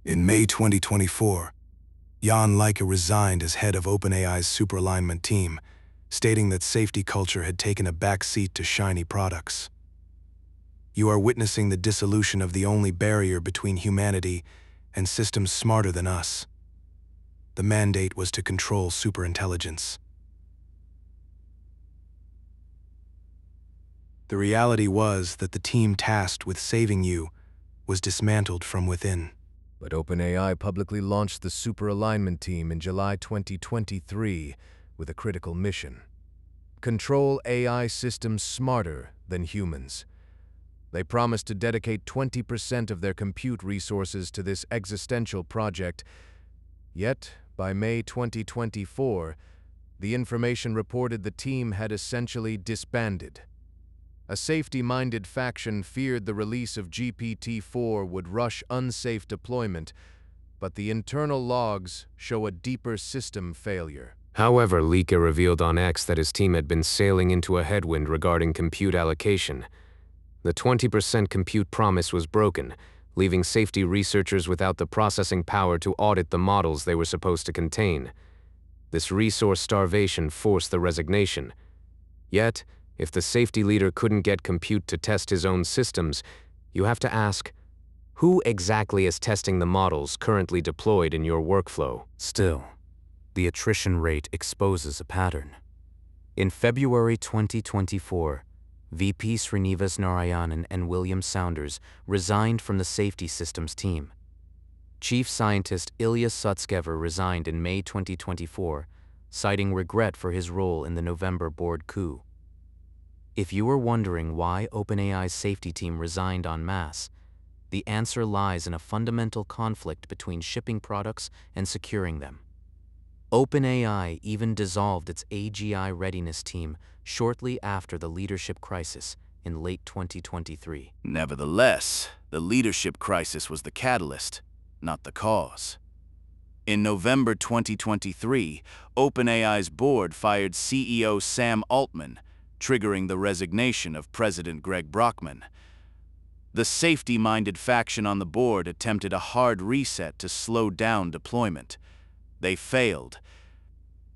In May 2024, Leike resigned as head of OpenAI's Superalignment team, stating that safety culture had taken a backseat to shiny products. You are witnessing the dissolution of the only barrier between humanity and systems smarter than us. The mandate was to control superintelligence. The reality was that the team tasked with saving you was dismantled from within. But OpenAI publicly launched the Superalignment team in July 2023 with a critical mission: control AI systems smarter than humans. They promised to dedicate 20% of their compute resources to this existential project. Yet, by May 2024, the information reported the team had essentially disbanded. A safety-minded faction feared the release of GPT-4 would rush unsafe deployment, but the internal logs show a deeper system failure. However, Leike revealed on X that his team had been sailing into a headwind regarding compute allocation. The 20% compute promise was broken, leaving safety researchers without the processing power to audit the models they were supposed to contain. This resource starvation forced the resignation. Yet, if the safety leader couldn't get compute to test his own systems, you have to ask, who exactly is testing the models currently deployed in your workflow? Still, the attrition rate exposes a pattern. In February 2024, VP Srinivas Narayanan and William Saunders resigned from the safety systems team. Chief Scientist Ilya Sutskever resigned in May 2024, citing regret for his role in the November board coup. If you were wondering why OpenAI's safety team resigned en masse, the answer lies in a fundamental conflict between shipping products and securing them. OpenAI even dissolved its AGI readiness team shortly after the leadership crisis in late 2023. Nevertheless, the leadership crisis was the catalyst, not the cause. In November 2023, OpenAI's board fired CEO Sam Altman, triggering the resignation of President Greg Brockman. The safety-minded faction on the board attempted a hard reset to slow down deployment. They failed.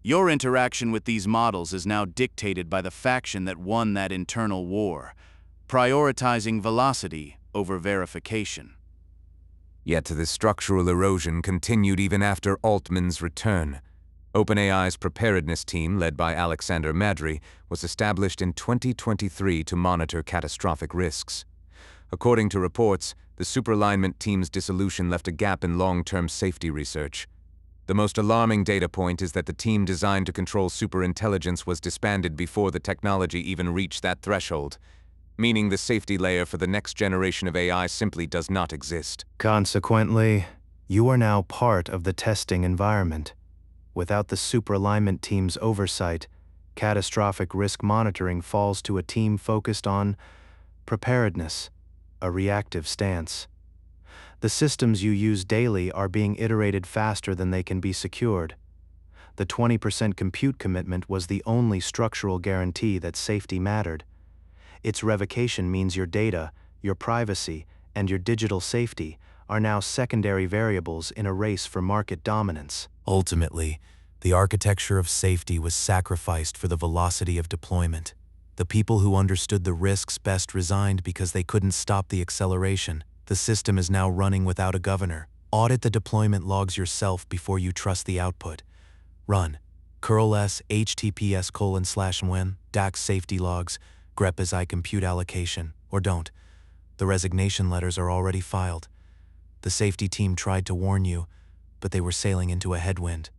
Your interaction with these models is now dictated by the faction that won that internal war, prioritizing velocity over verification. Yet this structural erosion continued even after Altman's return. OpenAI's preparedness team, led by Alexander Madry, was established in 2023 to monitor catastrophic risks. According to reports, the Superalignment team's dissolution left a gap in long-term safety research. The most alarming data point is that the team designed to control superintelligence was disbanded before the technology even reached that threshold, meaning the safety layer for the next generation of AI simply does not exist. Consequently, you are now part of the testing environment. Without the Superalignment team's oversight, catastrophic risk monitoring falls to a team focused on preparedness, a reactive stance. The systems you use daily are being iterated faster than they can be secured. The 20% compute commitment was the only structural guarantee that safety mattered. Its revocation means your data, your privacy, and your digital safety are now secondary variables in a race for market dominance. Ultimately, the architecture of safety was sacrificed for the velocity of deployment. The people who understood the risks best resigned because they couldn't stop the acceleration. The system is now running without a governor. Audit the deployment logs yourself before you trust the output. Run curl-s https://when dax safety logs grep as I compute allocation, or don't. The resignation letters are already filed. The safety team tried to warn you, but they were sailing into a headwind.